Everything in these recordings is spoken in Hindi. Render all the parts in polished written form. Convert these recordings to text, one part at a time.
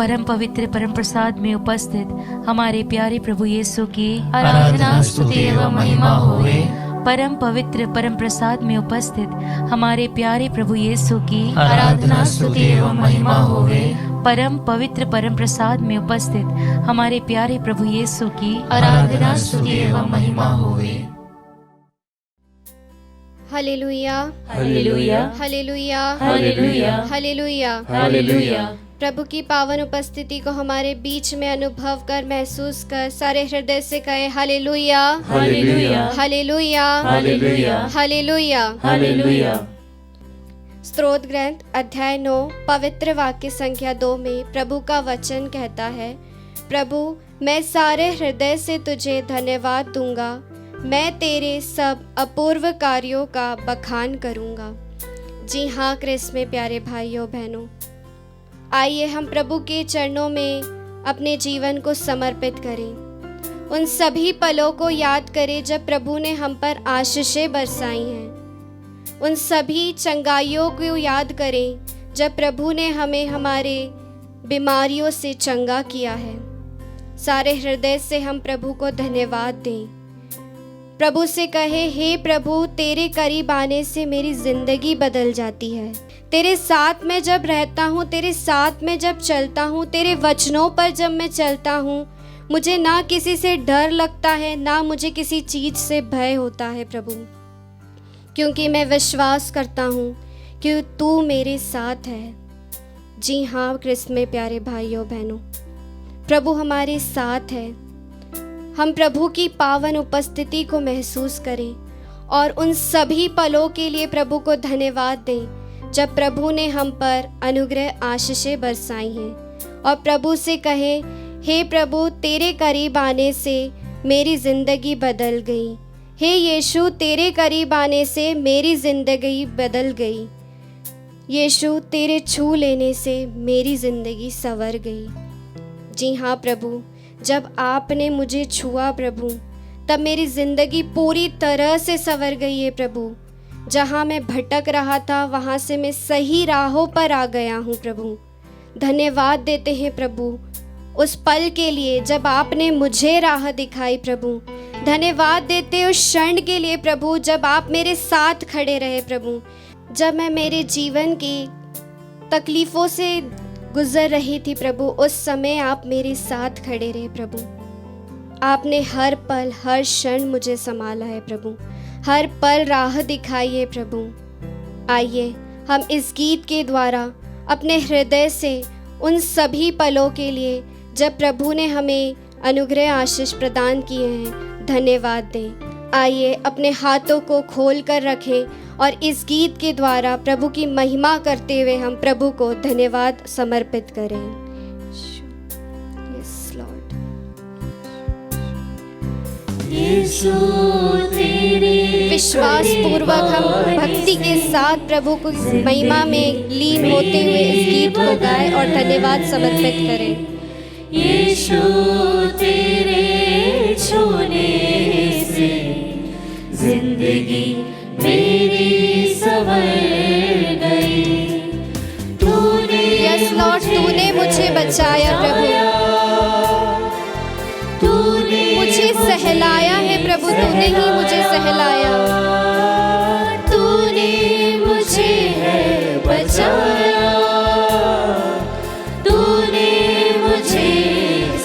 परम पवित्र परम प्रसाद में उपस्थित हमारे प्यारे प्रभु यीशु की आराधना स्तुति एवं महिमा होवे। परम पवित्र परम प्रसाद में उपस्थित हमारे प्यारे प्रभु यीशु की आराधना स्तुति एवं महिमा होवे। परम पवित्र परम प्रसाद में उपस्थित हमारे प्यारे प्रभु यीशु की आराधना स्तुति एवं महिमा होवे। Hallelujah hallelujah hallelujah hallelujah hallelujah. Hallelujah. प्रभु की पावन उपस्थिति को हमारे बीच में अनुभव कर, महसूस कर, सारे हृदय से कहे hallelujah hallelujah hallelujah hallelujah hallelujah. Hallelujah. स्तोत्र ग्रंथ अध्याय 9 पवित्र वाक्य संख्या 2 में प्रभु का वचन कहता है, प्रभु मैं सारे हृदय से तुझे धन्यवाद दूंगा, मैं तेरे सब अपूर्व कार्यों का बखान करूंगा। जी हाँ क्रिस्त में प्यारे भाइयों बहनों, आइए हम प्रभु के चरणों में अपने जीवन को समर्पित करें। उन सभी पलों को याद करें जब प्रभु ने हम पर आशीषें बरसाई हैं। उन सभी चंगाइयों को याद करें जब प्रभु ने हमें हमारे बीमारियों से चंगा किया है। सारे हृदय से हम प्रभु को धन्यवाद दें। प्रभु से कहे, हे प्रभु तेरे करीब आने से मेरी ज़िंदगी बदल जाती है। तेरे साथ में जब रहता हूँ, तेरे साथ में जब चलता हूँ, तेरे वचनों पर जब मैं चलता हूँ, मुझे ना किसी से डर लगता है, ना मुझे किसी चीज़ से भय होता है प्रभु, क्योंकि मैं विश्वास करता हूँ कि तू मेरे साथ है। जी हाँ क्रिस्त में प्यारे भाइयों बहनों, प्रभु हमारे साथ है। हम प्रभु की पावन उपस्थिति को महसूस करें और उन सभी पलों के लिए प्रभु को धन्यवाद दें जब प्रभु ने हम पर अनुग्रह आशीषें बरसाई हैं। और प्रभु से कहें, हे प्रभु तेरे करीब आने से मेरी ज़िंदगी बदल गई। हे यीशु तेरे करीब आने से मेरी ज़िंदगी बदल गई। यीशु तेरे छू लेने से मेरी ज़िंदगी संवर गई। जी हाँ प्रभु, जब आपने मुझे छुआ प्रभु, तब मेरी ज़िंदगी पूरी तरह से संवर गई है प्रभु। जहाँ मैं भटक रहा था वहाँ से मैं सही राहों पर आ गया हूँ प्रभु। धन्यवाद देते हैं प्रभु उस पल के लिए जब आपने मुझे राह दिखाई प्रभु। धन्यवाद देते उस क्षण के लिए प्रभु जब आप मेरे साथ खड़े रहे प्रभु। जब मैं मेरे जीवन की तकलीफ़ों से गुजर रही थी प्रभु, उस समय आप मेरे साथ खड़े रहे प्रभु। आपने हर पल हर क्षण मुझे संभाला है प्रभु, हर पल राह दिखाई है प्रभु। आइए हम इस गीत के द्वारा अपने हृदय से उन सभी पलों के लिए जब प्रभु ने हमें अनुग्रह आशीष प्रदान किए हैं धन्यवाद दें। आइए अपने हाथों को खोल कर रखें और इस गीत के द्वारा प्रभु की महिमा करते हुए हम प्रभु को धन्यवाद समर्पित करें। Yes Lord. यीशु तेरे विश्वास पूर्वक हम भक्ति के साथ प्रभु को महिमा में लीन होते हुए इस गीत को गाएं और धन्यवाद समर्पित करें। यीशु तेरे छूने से जिंदगी मेरी संवर गई। तूने यस लॉर्ड, तूने मुझे बचाया प्रभु, तूने मुझे सहलाया है प्रभु, तूने ही मुझे सहलाया। तूने मुझे है बचाया, तूने मुझे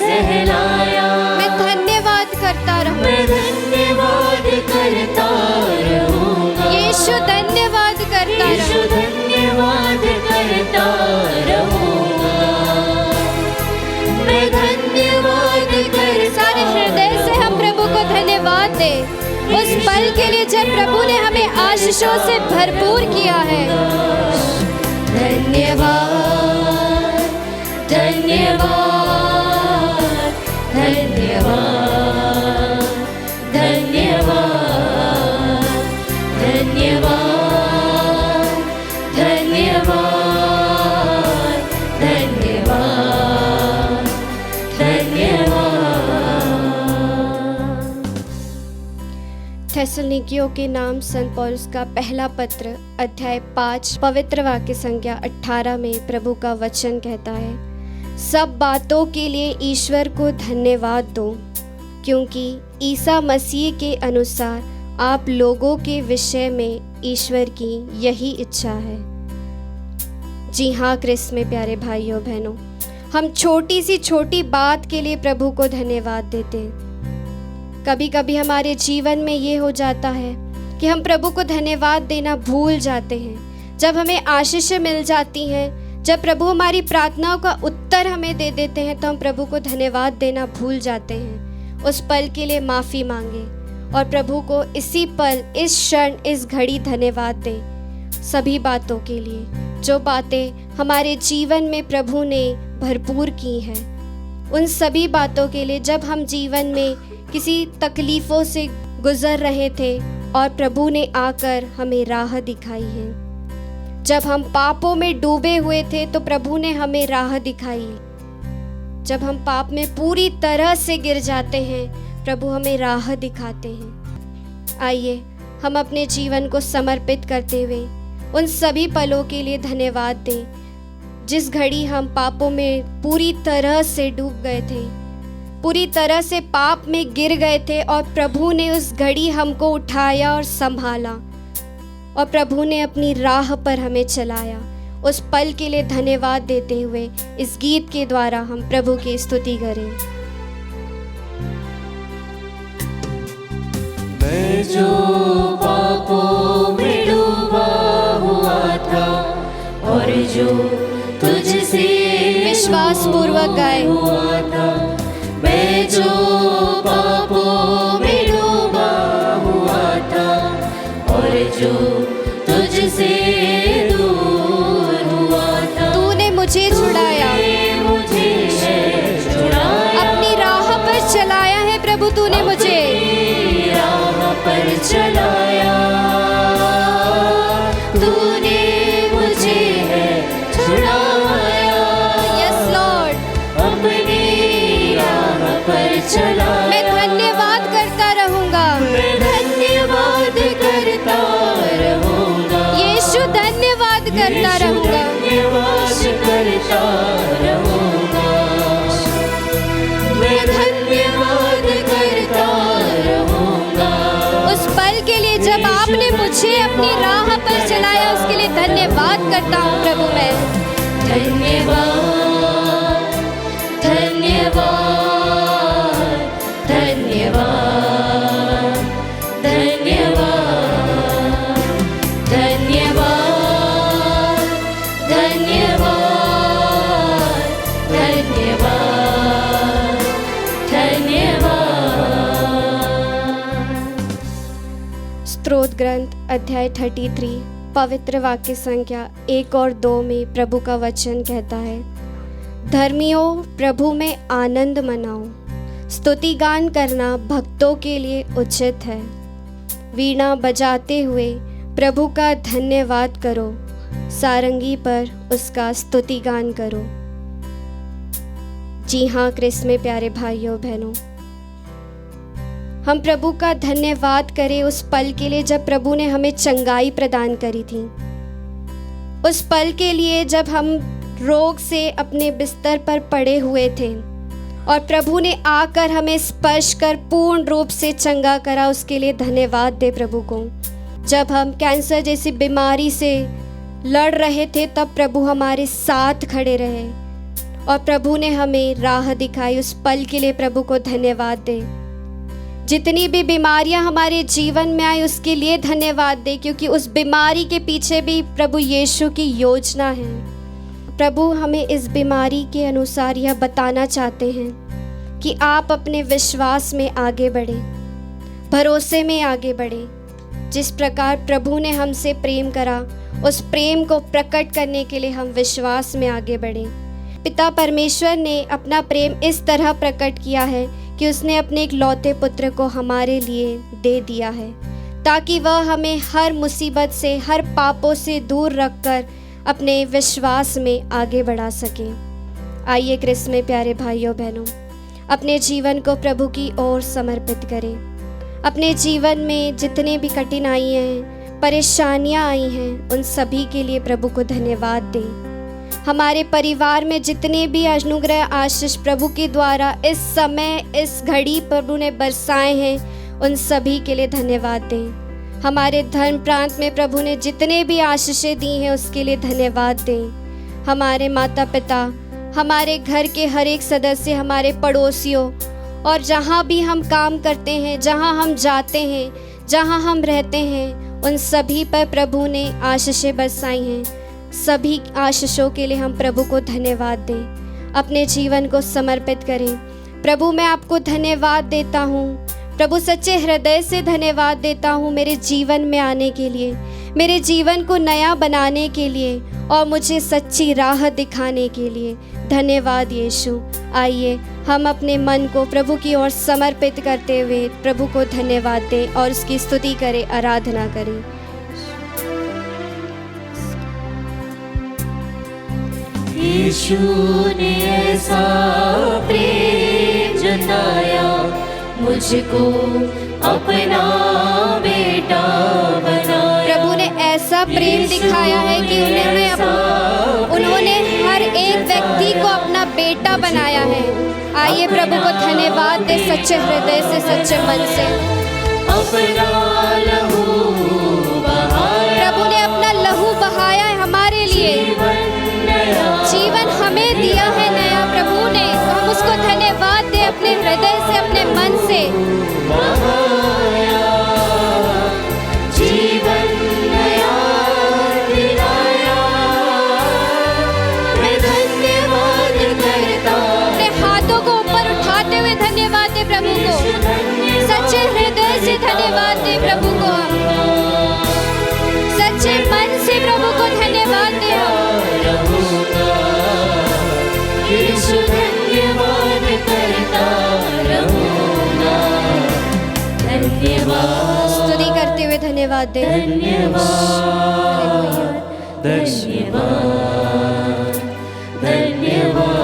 सहलाया। मैं धन्यवाद करता रहूं, मैं धन्यवाद करता रहूंगा। यीशु धन्यवाद करता यीशु रहूं। धन्यवाद करता रहूंगा। मैं धन्यवाद कर सारे हृदय से हम प्रभु को धन्यवाद दें उस पल के लिए जब प्रभु ने हमें आशीषों से भरपूर किया है। धन्यवाद धन्यवाद धन्यवाद धन्यवाद धन्यवाद धन्यवाद धन्यवाद धन्यवाद। थेसलुनीकियों के नाम संत पौलुस का पहला पत्र अध्याय 5 पवित्र वाक्य संख्या 18 में प्रभु का वचन कहता है, सब बातों के लिए ईश्वर को धन्यवाद दो, क्योंकि ईसा मसीह के अनुसार आप लोगों के विषय में ईश्वर की यही इच्छा है। जी हाँ क्रिस्त में प्यारे भाइयों बहनों, हम छोटी सी छोटी बात के लिए प्रभु को धन्यवाद देते हैं। कभी कभी हमारे जीवन में ये हो जाता है कि हम प्रभु को धन्यवाद देना भूल जाते हैं। जब हमें आशीषें मिल जाती हैं, जब प्रभु हमारी प्रार्थनाओं का उत्तर हमें दे देते हैं, तो हम प्रभु को धन्यवाद देना भूल जाते हैं। उस पल के लिए माफ़ी मांगे और प्रभु को इसी पल, इस क्षण, इस घड़ी धन्यवाद दें सभी बातों के लिए, जो बातें हमारे जीवन में प्रभु ने भरपूर की हैं। उन सभी बातों के लिए जब हम जीवन में किसी तकलीफ़ों से गुजर रहे थे और प्रभु ने आकर हमें राह दिखाई है। जब हम पापों में डूबे हुए थे तो प्रभु ने हमें राह दिखाई। जब हम पाप में पूरी तरह से गिर जाते हैं, प्रभु हमें राह दिखाते हैं। आइए हम अपने जीवन को समर्पित करते हुए उन सभी पलों के लिए धन्यवाद दें, जिस घड़ी हम पापों में पूरी तरह से डूब गए थे, पूरी तरह से पाप में गिर गए थे और प्रभु ने उस घड़ी हमको उठाया और संभाला और प्रभु ने अपनी राह पर हमें चलाया। उस पल के लिए धन्यवाद देते हुए इस गीत के द्वारा हम प्रभु की स्तुति करें। मैं जो पापों में डूबा हुआ था और जो तुझसे विश्वास पूर्वक गाए। हुआ था, मैं जो पापों में डूबा हुआ था और जो तुझसे दूर हुआ था, तूने मुझे छुड़ाया, मुझे छुड़ाया, अपनी राह पर चलाया है प्रभु, तूने मुझे राह पर चलाया, तूने मुझे छुड़ाया। यस लॉर्ड, अपनी राह पर चलाया। मैं धन्यवाद करता रहूंगा, मैं धन्यवाद करता रहूंगा, यीशु धन्यवाद करता रहूंगा, धन्यवाद करता रहूंगा, मैं धन्यवाद करता रहूंगा। उस पल के लिए जब आपने मुझे अपनी राह पर चलाया, उसके लिए धन्यवाद करता हूँ प्रभु। मैं धन्यवाद, धन्यवाद, धन्यवाद, धन्यवाद, धन्यवाद, धन्यवाद, धन्यवाद, धन्यवाद। स्तोत्र ग्रंथ अध्याय 33 पवित्र वाक्य संख्या 1 और 2 में प्रभु का वचन कहता है, धर्मियों प्रभु में आनंद मनाओ, स्तुति गान करना भक्तों के लिए उचित है। वीणा बजाते हुए प्रभु का धन्यवाद करो, सारंगी पर उसका स्तुति गान करो। जी हाँ क्रिस्त में प्यारे भाइयों बहनों, हम प्रभु का धन्यवाद करें उस पल के लिए जब प्रभु ने हमें चंगाई प्रदान करी थी। उस पल के लिए जब हम रोग से अपने बिस्तर पर पड़े हुए थे और प्रभु ने आकर हमें स्पर्श कर पूर्ण रूप से चंगा करा, उसके लिए धन्यवाद दे प्रभु को। जब हम कैंसर जैसी बीमारी से लड़ रहे थे, तब प्रभु हमारे साथ खड़े रहे और प्रभु ने हमें राह दिखाई। उस पल के लिए प्रभु को धन्यवाद दे। जितनी भी बीमारियां हमारे जीवन में आई, उसके लिए धन्यवाद दे, क्योंकि उस बीमारी के पीछे भी प्रभु यीशु की योजना है। प्रभु हमें इस बीमारी के अनुसार यह बताना चाहते हैं कि आप अपने विश्वास में आगे बढ़ें, भरोसे में आगे बढ़ें। जिस प्रकार प्रभु ने हमसे प्रेम करा, उस प्रेम को प्रकट करने के लिए हम विश्वास में आगे बढ़ें। पिता परमेश्वर ने अपना प्रेम इस तरह प्रकट किया है कि उसने अपने एक लौते पुत्र को हमारे लिए दे दिया है, ताकि वह हमें हर मुसीबत से, हर पापों से दूर रखकर अपने विश्वास में आगे बढ़ा सके। आइए क्रिस्त में प्यारे भाइयों बहनों, अपने जीवन को प्रभु की ओर समर्पित करें। अपने जीवन में जितने भी कठिनाइयाँ हैं, परेशानियाँ आई हैं, उन सभी के लिए प्रभु को धन्यवाद दें। हमारे परिवार में जितने भी अनुग्रह आशीष प्रभु के द्वारा इस समय इस घड़ी प्रभु ने बरसाए हैं, उन सभी के लिए धन्यवाद दें। हमारे धर्म प्रांत में प्रभु ने जितने भी आशीषें दी हैं उसके लिए धन्यवाद दें। हमारे माता पिता, हमारे घर के हर एक सदस्य, हमारे पड़ोसियों और जहाँ भी हम काम करते हैं, जहाँ हम जाते हैं, जहाँ हम रहते हैं, उन सभी पर प्रभु ने आशीषें बरसाई हैं। सभी आशीषों के लिए हम प्रभु को धन्यवाद दें, अपने जीवन को समर्पित करें। प्रभु मैं आपको धन्यवाद देता हूँ, प्रभु सच्चे हृदय से धन्यवाद देता हूँ मेरे जीवन में आने के लिए, मेरे जीवन को नया बनाने के लिए और मुझे सच्ची राह दिखाने के लिए। धन्यवाद यीशु। आइए हम अपने मन को प्रभु की ओर समर्पित करते हुए प्रभु को धन्यवाद दें और उसकी स्तुति करें, आराधना करें। यीशु ने ऐसा प्रेम जताया, मुझको अपना बेटा बनाया। प्रभु ने ऐसा प्रेम दिखाया है कि उन्होंने हर एक व्यक्ति को अपना बेटा बनाया है। आइए प्रभु को धन्यवाद दे सच्चे हृदय से, सच्चे मन से। अपना लहू बहाया, प्रभु ने अपना लहू बहाया है हमारे लिए, जीवन हमें दिया है नया प्रभु ने। तो हम उसको धन्यवाद दे अपने हृदय से, अपने मन से। जीवन नया दिलाया, मैं धन्यवाद करता। अपने हाथों को ऊपर उठाते हुए धन्यवाद दे प्रभु को, सच्चे हृदय से धन्यवाद दे प्रभु को, सच्चे मन से प्रभु को धन्यवाद दे। यीशु धन्यवाद करता रहूंगा, धन्यवाद। स्तुति करते हुए धन्यवाद दे। धन्यवाद, धन्यवाद, धन्यवाद।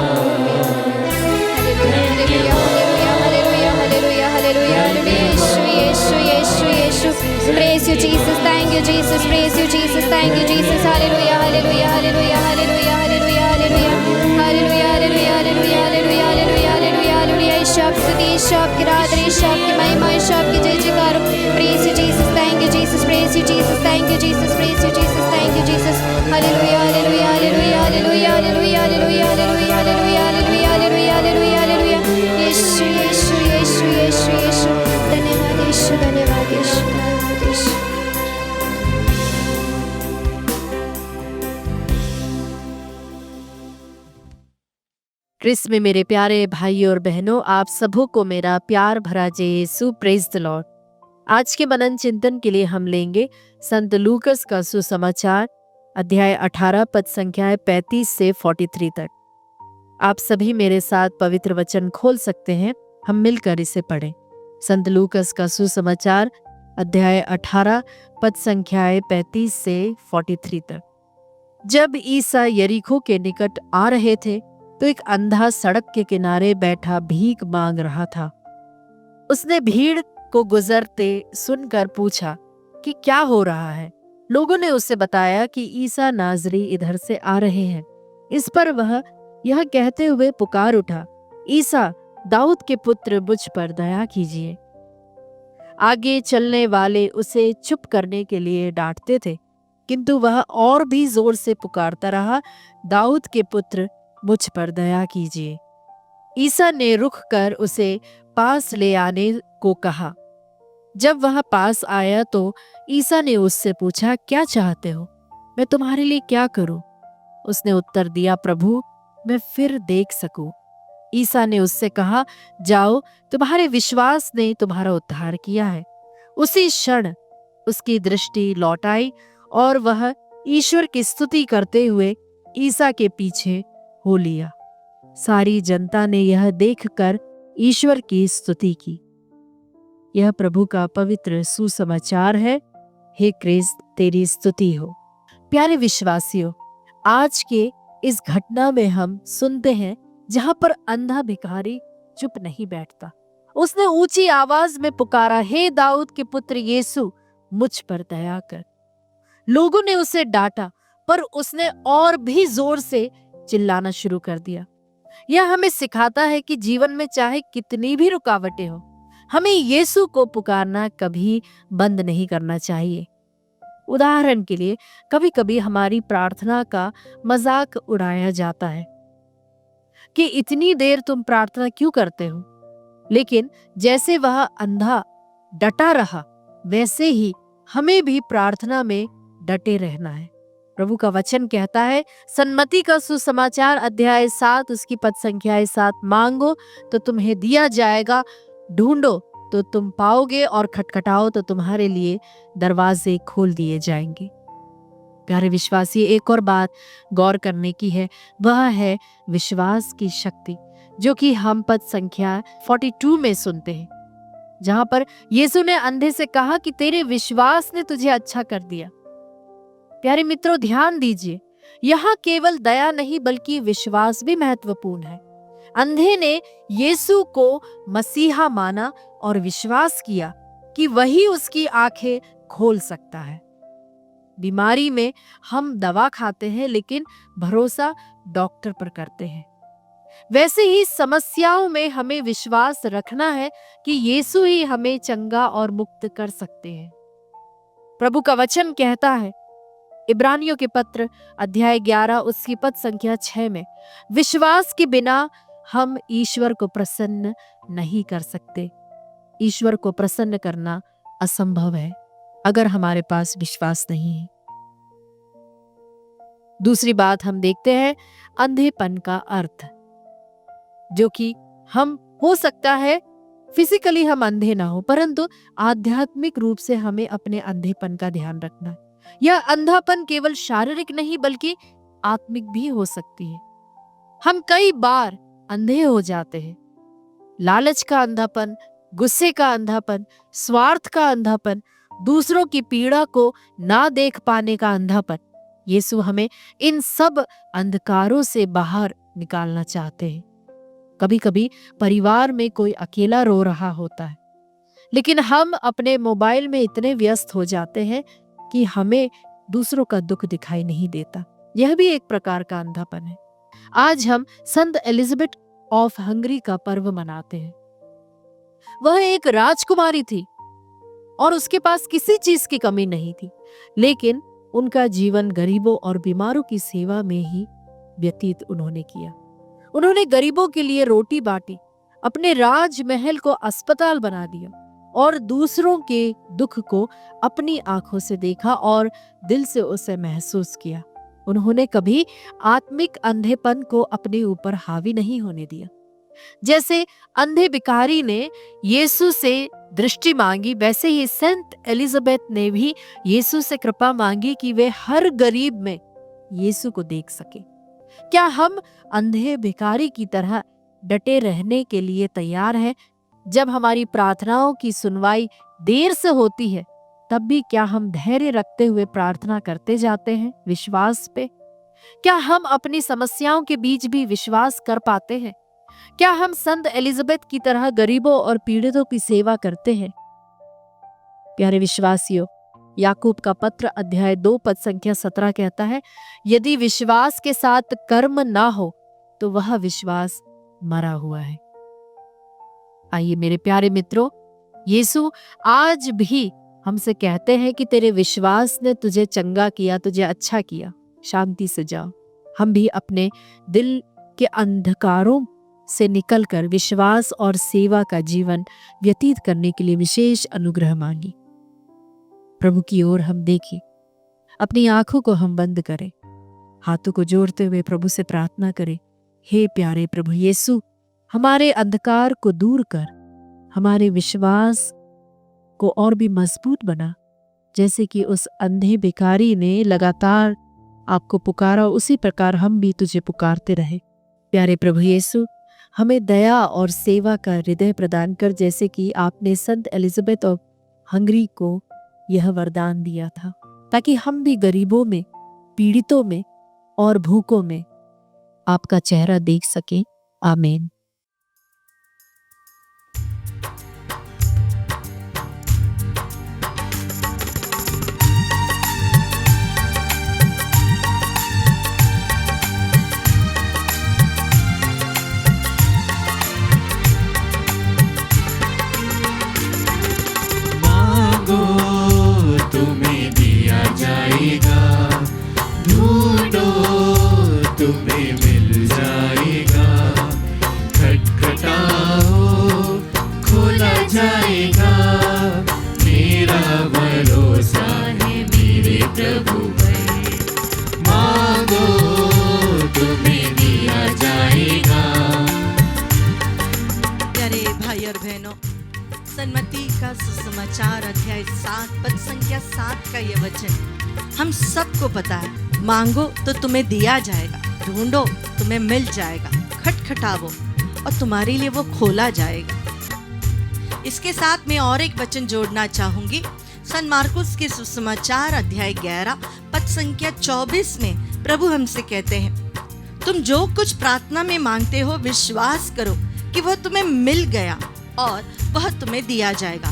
Praise you Jesus, thank you Jesus, praise you Jesus, thank you Jesus, hallelujah, hallelujah, hallelujah, hallelujah, hallelujah, hallelujah, hallelujah, hallelujah, hallelujah, hallelujah, hallelujah, hallelujah, hallelujah। ईश्वर की स्तुति, ईश्वर की आराधना, ईश्वर की महिमा, ईश्वर की जय जयकार। Praise you Jesus, thank you Jesus, praise you Jesus, thank you Jesus, praise you Jesus, thank you Jesus, hallelujah, hallelujah, hallelujah, hallelujah, hallelujah, hallelujah, hallelujah, hallelujah, hallelujah, hallelujah, hallelujah, hallelujah। यीशु यीशु यीशु यीशु यीशु, धन्यवाद यीशु, धन्यवाद यीशु, धन्यवाद यीशु। क्रिस्त में मेरे प्यारे भाइयों और बहनों, आप सबों को मेरा प्यार भरा जय यीशु। Praise the Lord. आज के मनन चिंतन के लिए हम लेंगे संत लूकस का सुसमाचार अध्याय 18 पद संख्याएं 35 से 43 तक। आप सभी मेरे साथ पवित्र वचन खोल सकते हैं, हम मिलकर इसे पढ़ें। संत लूकस का सुसमाचार अध्याय 18 पद संख्याएं 35 से 43 तक। जब ईसा यरीको के निकट आ रहे थे तो एक अंधा सड़क के किनारे बैठा भीख मांग रहा था। उसने भीड़ को गुजरते सुनकर पूछा कि क्या हो रहा है। लोगों ने उसे बताया कि ईसा नाजरी इधर से आ रहे हैं। इस पर वह यह कहते हुए पुकार उठा, ईसा दाऊद के पुत्र मुझ पर दया कीजिए। आगे चलने वाले उसे चुप करने के लिए डांटते थे, किंतु वह और भी जोर से पुकारता रहा, दाऊद के पुत्र मुझ पर दया कीजिए। ईसा ने रुक कर उसे पास ले आने को कहा। जब वह पास आया तो ईसा ने उससे पूछा, क्या चाहते हो, मैं तुम्हारे लिए क्या करूं? उसने उत्तर दिया, प्रभु मैं फिर देख सकूं। ईसा ने उससे कहा, जाओ, तुम्हारे विश्वास ने तुम्हारा उद्धार किया है। उसी क्षण उसकी दृष्टि लौट आई और वह ईश्वर की स्तुति करते हुए ईसा के पीछे हो लिया। सारी जनता ने यह देखकर ईश्वर की स्तुति की। यह प्रभु का पवित्र सुसमाचार है। हे क्रिस्त, तेरी स्तुति हो। प्यारे विश्वासियों, आज के इस घटना में हम सुनते हैं जहां पर अंधा भिखारी चुप नहीं बैठता। उसने ऊंची आवाज में पुकारा, हे दाऊद के पुत्र यीशु, मुझ पर दया कर। लोगों ने उसे डांटा, पर उसने और भी जोर से चिल्लाना शुरू कर दिया। यह हमें सिखाता है कि जीवन में चाहे कितनी भी रुकावटें हो, हमें यीशु को पुकारना कभी बंद नहीं करना चाहिए। उदाहरण के लिए कभी कभी हमारी प्रार्थना का मजाक उड़ाया जाता है कि इतनी देर तुम प्रार्थना क्यों करते हो, लेकिन जैसे वह अंधा डटा रहा वैसे ही हमें भी प्रार्थना में डटे रहना है। प्रभु का वचन कहता है, सन्मति का सुसमाचार अध्याय 7 उसकी पद संख्या 7, मांगो तो तुम्हें दिया जाएगा, ढूंढो तो तुम पाओगे और खटखटाओ तो तुम्हारे लिए दरवाजे खोल दिए जाएंगे। प्यारे विश्वासी, एक और बात गौर करने की है, वह है विश्वास की शक्ति, जो कि हम पद संख्या 42 में सुनते हैं, जहां पर यीशु ने अंधे से कहा कि तेरे विश्वास ने तुझे अच्छा कर दिया। प्यारे मित्रों, ध्यान दीजिए, यहाँ केवल दया नहीं बल्कि विश्वास भी महत्वपूर्ण है। अंधे ने यीशु को मसीहा माना और विश्वास किया कि वही उसकी आंखें खोल सकता है। बीमारी में हम दवा खाते हैं लेकिन भरोसा डॉक्टर पर करते हैं। वैसे ही समस्याओं में हमें विश्वास रखना है कि यीशु ही हमें चंगा और मुक्त कर सकते हैं। प्रभु का वचन कहता है इब्रानियों के पत्र अध्याय 11 उसकी पद संख्या 6 में, विश्वास के बिना हम ईश्वर को प्रसन्न नहीं कर सकते। ईश्वर को प्रसन्न करना असंभव है अगर हमारे पास विश्वास नहीं है। दूसरी बात हम देखते हैं अंधेपन का अर्थ, जो कि हम हो सकता है फिजिकली हम अंधे ना हो, परंतु आध्यात्मिक रूप से हमें अपने अंधेपन का ध्यान रखना है। यह अंधापन केवल शारीरिक नहीं बल्कि आत्मिक भी हो सकती है। हम कई बार अंधे हो जाते हैं। लालच का अंधापन, गुस्से का अंधापन, स्वार्थ का अंधापन, दूसरों की पीड़ा को ना देख पाने का अंधापन। यीशु हमें इन सब अंधकारों से बाहर निकालना चाहते हैं। कभी कभी परिवार में कोई अकेला रो रहा होता है, लेकिन हम अपने मोबाइल में इतने व्यस्त हो जाते हैं कि हमें दूसरों का दुख दिखाई नहीं देता। यह भी एक प्रकार का अंधापन है। आज हम संत एलिजाबेथ ऑफ हंगरी का पर्व मनाते हैं। वह एक राजकुमारी थी और उसके पास किसी चीज की कमी नहीं थी, लेकिन उनका जीवन गरीबों और बीमारों की सेवा में ही व्यतीत उन्होंने किया। उन्होंने गरीबों के लिए रोटी बांटी, अपने राजमहल को अस्पताल बना दिया और दूसरों के दुख को अपनी आंखों से देखा और दिल से उसे महसूस किया। उन्होंने कभी आत्मिक अंधेपन को अपने ऊपर हावी नहीं होने दिया। जैसे अंधे भिखारी ने यीशु से दृष्टि मांगी, वैसे ही संत एलिजाबेथ ने भी यीशु से कृपा मांगी कि वे हर गरीब में यीशु को देख सके। क्या हम अंधे भिखारी की तरह डटे रहने के लिए तैयार हैं? जब हमारी प्रार्थनाओं की सुनवाई देर से होती है, तब भी क्या हम धैर्य रखते हुए प्रार्थना करते जाते हैं विश्वास पे? क्या हम अपनी समस्याओं के बीच भी विश्वास कर पाते हैं? क्या हम संत एलिजाबेथ की तरह गरीबों और पीड़ितों की सेवा करते हैं? प्यारे विश्वासियों, याकूब का पत्र अध्याय 2 पद संख्या 17 कहता है, यदि विश्वास के साथ कर्म ना हो तो वह विश्वास मरा हुआ है। आइए मेरे प्यारे मित्रों, यीशु आज भी हमसे कहते हैं कि तेरे विश्वास ने तुझे चंगा किया, तुझे अच्छा किया, शांति से जाओ। हम भी अपने दिल के अंधकारों से निकलकर विश्वास और सेवा का जीवन व्यतीत करने के लिए विशेष अनुग्रह मांगी। प्रभु की ओर हम देखें, अपनी आंखों को हम बंद करें, हाथों को जोड़ते हुए प्रभु से प्रार्थना करें, हे प्यारे प्रभु यीशु, हमारे अंधकार को दूर कर, हमारे विश्वास को और भी मजबूत बना। जैसे कि उस अंधे भिखारी ने लगातार आपको पुकारा, उसी प्रकार हम भी तुझे पुकारते रहे। प्यारे प्रभु यीशु, हमें दया और सेवा का हृदय प्रदान कर, जैसे कि आपने संत एलिजाबेथ ऑफ हंगरी को यह वरदान दिया था, ताकि हम भी गरीबों में, पीड़ितों में और भूखों में आपका चेहरा देख सकें। आमीन। भरोसा है मेरे प्रभु पर। मांगो तुम्हें दिया जाएगा। प्यारे भाई और बहनों, सन्मति का सुसमाचार अध्याय 7 पद संख्या 7 का ये वचन हम सबको पता है। मांगो तो तुम्हें दिया जाएगा, ढूंढो तुम्हें मिल जाएगा, खटखटाओ और तुम्हारे लिए वो खोला जाएगा। इसके साथ मैं और एक वचन जोड़ना चाहूंगी। सन मार्कुस के सुसमाचार अध्याय 11 पद संख्या 24 में प्रभु हमसे कहते हैं, तुम जो कुछ प्रार्थना में मांगते हो विश्वास करो कि वह तुम्हें मिल गया और वह तुम्हें दिया जाएगा।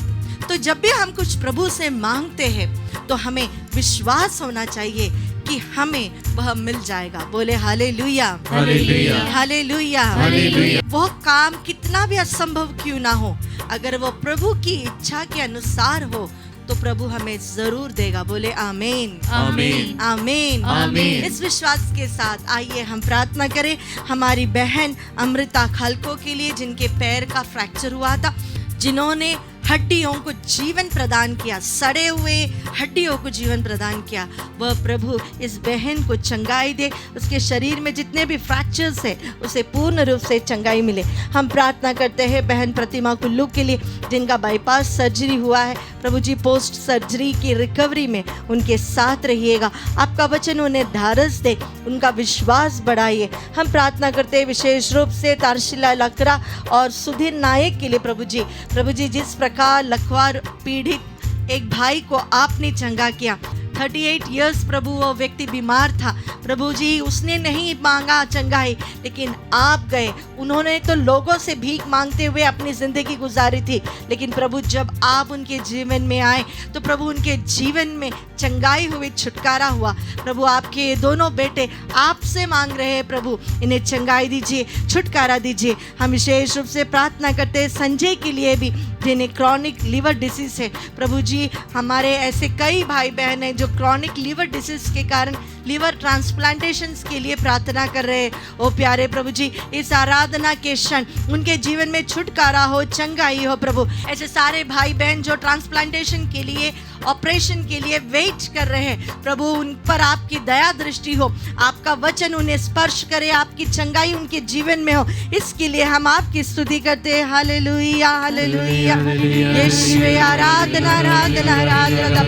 तो जब भी हम कुछ प्रभु से मांगते हैं तो हमें विश्वास होना चाहिए कि हमें वह मिल जाएगा। बोले हालेलुया, हालेलुया, हालेलुया, हालेलुया। वह काम कितना भी असंभव क्यों ना हो, अगर वो प्रभु की इच्छा के अनुसार हो तो प्रभु हमें जरूर देगा। बोले आमीन, आमीन, आमीन, आमीन। इस विश्वास के साथ आइए हम प्रार्थना करें हमारी बहन अमृता खालको के लिए, जिनके पैर का फ्रैक्चर हुआ था, जिन्होंने हड्डियों को जीवन प्रदान किया, सड़े हुए हड्डियों को जीवन प्रदान किया। वह प्रभु इस बहन को चंगाई दे, उसके शरीर में जितने भी फ्रैक्चर्स है उसे पूर्ण रूप से चंगाई मिले। हम प्रार्थना करते हैं बहन प्रतिमा कुल्लू के लिए, जिनका बाईपास सर्जरी हुआ है। प्रभु जी पोस्ट सर्जरी की रिकवरी में उनके साथ रहिएगा, आपका वचन उन्हें ढारस दे, उनका विश्वास बढ़ाइए। हम प्रार्थना करते हैं विशेष रूप से तारशिला लकड़ा और सुधीर नायक के लिए। प्रभु जी जिस प्रकार लकवा पीड़ित एक भाई को आपने चंगा किया, 38 इयर्स प्रभु वो व्यक्ति बीमार था। प्रभु जी उसने नहीं मांगा चंगाई, लेकिन आप गए। उन्होंने तो लोगों से भीख मांगते हुए अपनी जिंदगी गुजारी थी, लेकिन प्रभु जब आप उनके जीवन में आए तो प्रभु उनके जीवन में चंगाई हुई, छुटकारा हुआ। प्रभु आपके ये दोनों बेटे आपसे मांग रहे हैं, प्रभु इन्हें चंगाई दीजिए, छुटकारा दीजिए। हम विशेष रूप से प्रार्थना करते हैं संजय के लिए भी, जिन्हें क्रॉनिक लिवर डिसीज है। प्रभु जी हमारे ऐसे कई भाई बहन हैं जो क्रॉनिक लिवर डिसीज के कारण लिवर ट्रांसप्लांटेशन के लिए प्रार्थना कर रहे हैं। ओ प्यारे प्रभु जी, इस आराधना के क्षण उनके जीवन में छुटकारा हो, चंगाई हो। प्रभु ऐसे सारे भाई बहन जो ट्रांसप्लांटेशन के लिए, ऑपरेशन के लिए वेट कर रहे हैं, प्रभु उन पर आपकी दया दृष्टि हो, आपका वचन उन्हें स्पर्श करे, आपकी चंगाई उनके जीवन में हो। इसके लिए हम आपकी स्तुति करते हैं। हालेलुया, हालेलुया, यीशु आराधना, आराधना, आराधना।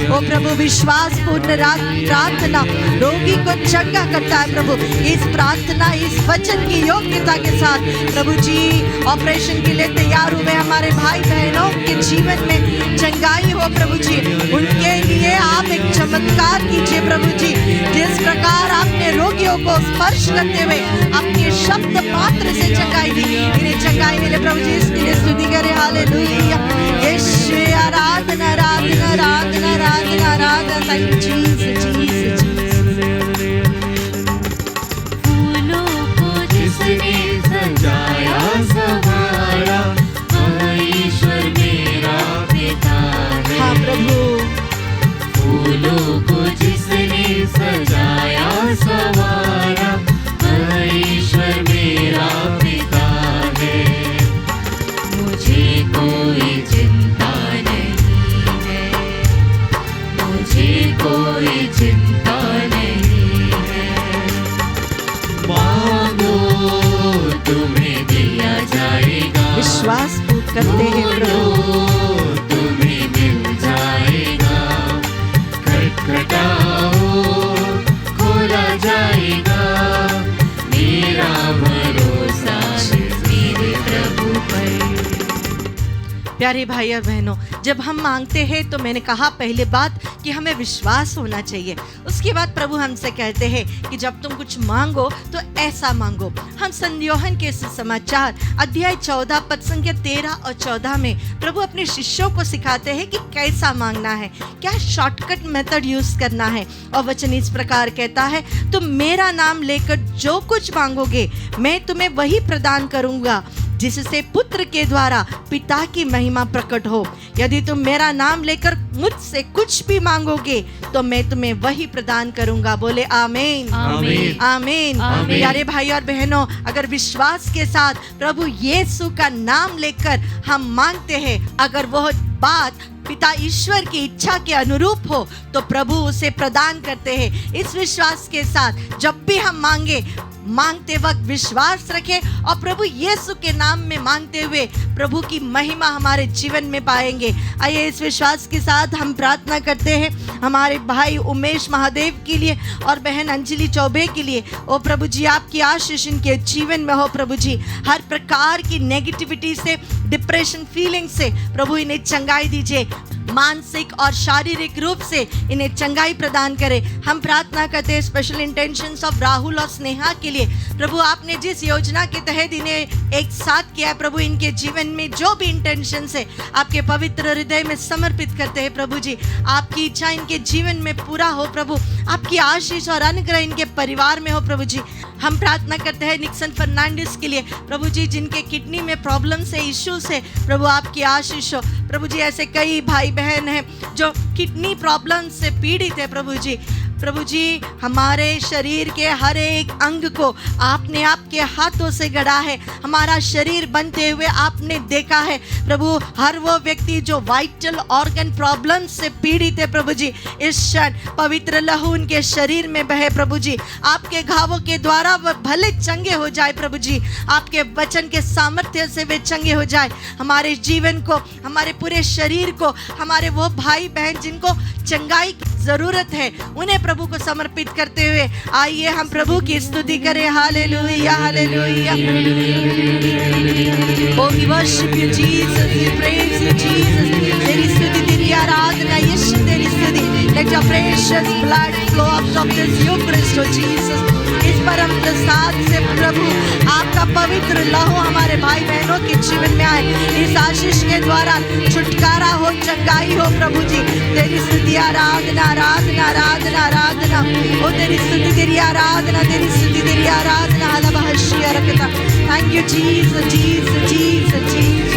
ओ प्रभु विश्वास पूर्ण प्रार्थना रोगी को चंगा करता है। प्रभु इस प्रार्थना, इस वचन की योग्यता के साथ प्रभु जी ऑपरेशन के लिए तैयार हुए हमारे भाई बहनों के जीवन में चंगाई हो। प्रभु जी उनके लिए आप एक चमत्कार कीजिए। प्रभु जी जिस प्रकार आपने रोगियों को स्पर्श करते हुए अपने शब्द मात्र से चंगाई दी, इन्हें चंगाई मिले। प्रभु जी इसके लिए स्तुति करें। हालेलुया, यीशु आराधना, आराधना, आराधना, आराधना, आराधना। थैंक यू जीसस, जीसस, फूलों को जिसने सजाया संवारा, वह ईश्वर मेरा पिता है। हाँ प्रभु, फूलों को जिसने सजाया संवारा, वह ईश्वर मेरा पिता है। मुझे कोई चिंता नहीं है, मुझे कोई चिंता नहीं है। मांगो तुम्हें दिया जाएगा, विश्वास करते हैं प्रभु, तुम्हें मिल जाएगा। खटखटाओ खोला जाएगा, मेरा भरोसा मेरे प्रभु पर। प्यारे भाई और बहनों, जब हम मांगते हैं तो मैंने कहा पहले बात कि हमें विश्वास होना चाहिए। उसके बाद प्रभु हमसे कहते हैं कि जब तुम कुछ मांगो तो ऐसा मांगो। हम संत यूहन्ना के सुसमाचार अध्याय 14 पद संख्या 13 और 14 में प्रभु अपने शिष्यों को सिखाते हैं कि कैसा मांगना है, क्या शॉर्टकट मेथड यूज करना है। और वचन इस प्रकार कहता है, तुम मेरा नाम लेकर जो कुछ मांगोगे मैं तुम्हें वही प्रदान करूंगा, जिससे पुत्र के द्वारा पिता की महिमा प्रकट हो। यदि तुम मेरा नाम लेकर मुझसे कुछ भी मांगोगे तो मैं तुम्हें वही प्रदान करूंगा। बोले आमीन, आमीन, आमीन। आमीन। प्यारे भाई और बहनों, अगर विश्वास के साथ प्रभु यीशु का नाम लेकर हम मांगते हैं, अगर वह बात पिता ईश्वर की इच्छा के अनुरूप हो तो प्रभु उसे प्रदान करते हैं। इस विश्वास के साथ जब भी हम मांगते वक्त विश्वास रखें और प्रभु यीशु के नाम में मांगते हुए प्रभु की महिमा हमारे जीवन में पाएंगे। आइए इस विश्वास के साथ हम प्रार्थना करते हैं हमारे भाई उमेश महादेव के लिए और बहन अंजलि चौबे के लिए। ओ प्रभु जी, आपकी आशीष इनके जीवन में हो प्रभु जी। हर प्रकार की नेगेटिविटी से, डिप्रेशन फीलिंग से प्रभु इन्हें चंगाई दीजिए, मानसिक और शारीरिक रूप से इन्हें चंगाई प्रदान करे। हम प्रार्थना करते हैं स्पेशल इंटेंशंस ऑफ राहुल और स्नेहा के लिए। प्रभु आपने जिस योजना के तहत इन्हें एक साथ किया है प्रभु, इनके जीवन में जो भी इंटेंशंस है आपके पवित्र हृदय में समर्पित करते हैं प्रभु जी। आपकी इच्छा इनके जीवन में पूरा हो प्रभु, आपकी आशीष और अनुग्रह इनके परिवार में हो प्रभु जी। हम प्रार्थना करते हैं निक्सन फर्नांडिस के लिए प्रभु जी, जिनके किडनी में प्रॉब्लम्स है, इश्यूज है प्रभु, आपकी आशीष हो प्रभु जी। ऐसे कई भाई बहन हैं जो किडनी प्रॉब्लम से पीड़ित है प्रभु जी। प्रभु जी, हमारे शरीर के हर एक अंग को आपने आपके हाथों से गढ़ा है, हमारा शरीर बनते हुए आपने देखा है प्रभु। हर वो व्यक्ति जो वाइटल ऑर्गन प्रॉब्लम से पीड़ित है प्रभु जी, इस क्षण पवित्र लहू उनके शरीर में बहे प्रभु जी। आपके घावों के द्वारा वह भले चंगे हो जाए प्रभु जी, आपके वचन के सामर्थ्य से वे चंगे हो जाए। हमारे जीवन को, हमारे पूरे शरीर को, हमारे वो भाई बहन जिनको चंगाई की जरूरत है उन्हें प्रभु को समर्पित करते हुए आइए हम प्रभु की स्तुति करें। Hallelujah hallelujah. Oh, we worship you Jesus, we praise you Jesus। तेरी स्तुति, तेरी आराधना यीशु, तेरी स्तुति। Let your precious blood flow out of this Eucharist, oh Jesus। इस परम प्रसाद से प्रभु आपका पवित्र लहू हमारे भाई बहनों के जीवन में आए। इस आशीष के द्वारा छुटकारा हो, चंगाई हो प्रभु जी। तेरी स्तुति, आराधना आराधना आराधना आराधना। ओ तेरी स्तुति, तेरी आराधना, तेरी स्तुति, तेरी आराधना। Thank you Jesus Jesus Jesus Jesus.